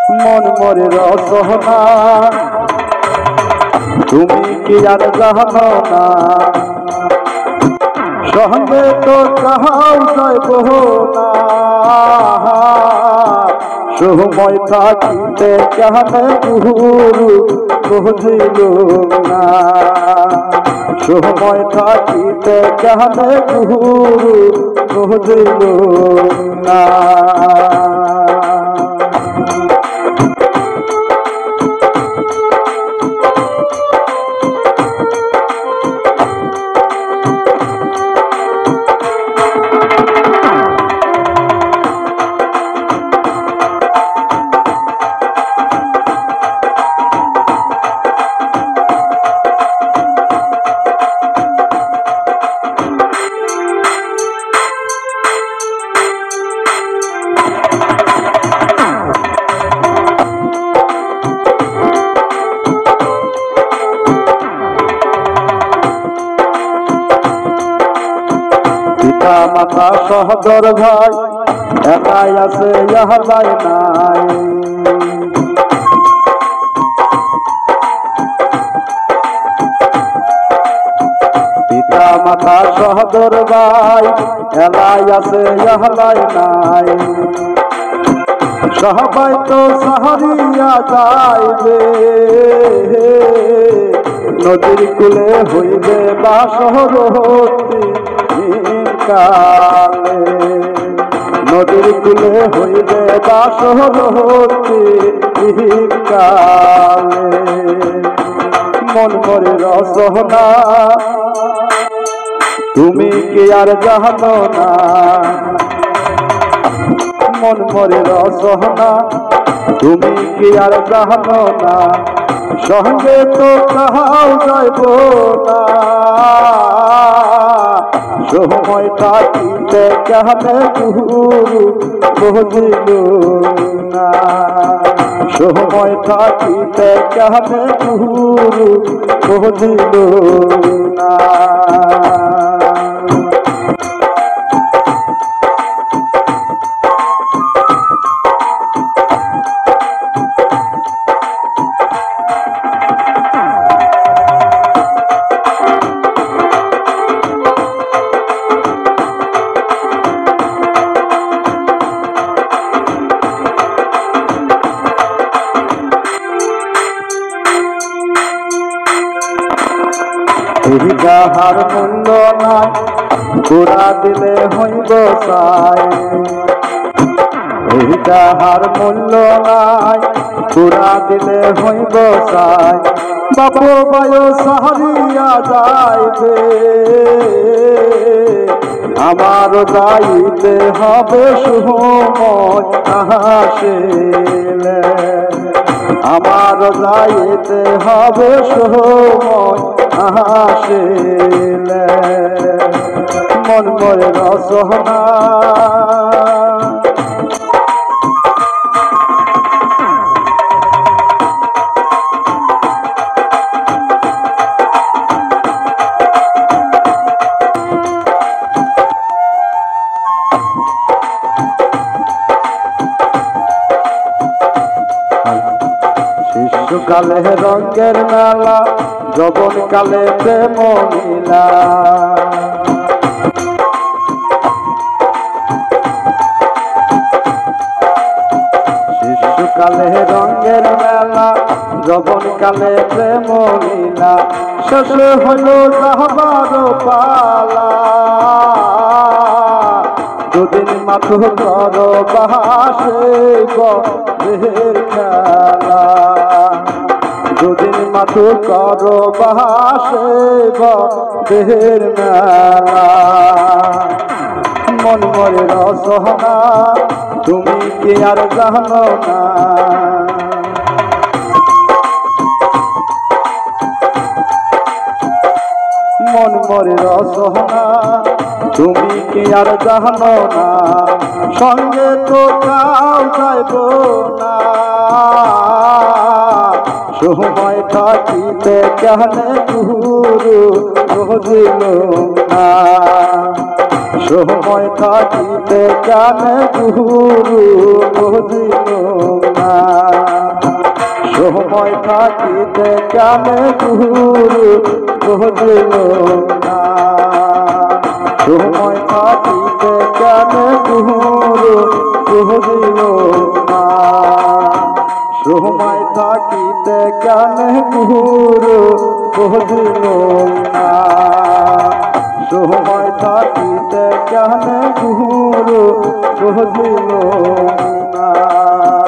মন মরে রসনা তুমি কি আর জানো না সঙ্গে তো কাহাও যাইব না সময় থাকিতে কেন গুরু বুঝিল না সময় থাকিতে কেন গুরু বুঝিল না পিতা মাতা সহদর ভাই একাই আছে ইহার ভাই নাই পিতা মাতা সহদর ভাই একাই আছে ইহার ভাই নাই সবাই তো সাহারিয়া যাইবে নদীর কূলে হইবে বাসরতি কালে নদীর কূলে হইবে বাসরতি কালে মন মরে রসনা তুমি কি আর জানো না মন মরে রসনা তুমি কি আর জানো না সঙ্গে তো কাহাও যাইব না সময় থাকিতে কেন গুরু বুঝিল না সময় থাকিতে কেন গুরু বুঝিল না যাহার মূল্য নাই গোড়া দিলে হইব চাই যাহার মূল্য নাই গোড়া দিলে হইব চাই বাপ বায়ু সাহারিয়া যাইবে আমার যাইতে হবে সময় আসিলে আমার যাইতে হবে সময় আসিলে মন মরে রসনা শিশুকালে রঙের মেলা যৌবন কালে প্রেম লীলা শিশুকালে রঙের মেলা যৌবন কালে প্রেম লীলা শেষ হল যাহবার পালা দুদিন মাথু কর বাসিব দেহের খেলা দুদিন মাথু কর বাসিব দেহের মেলা মন মরে রসনা তুমি কি আর জানো না মন মরে রসনা তুমি কি আর জানো না সঙ্গে তো কাউ যাইব না সময় থাকিতে কেন গুরু বুঝিল না সময় থাকিতে কেন গুরু বুঝিল না। সময় থাকিতে কেন গুরু বুঝিল না সময় থাকিতে কেন গুরু বুঝিল না সময় থাকিতে কেন গুরু বুঝিল না সময় থাকিতে কেন গুরু বুঝিল না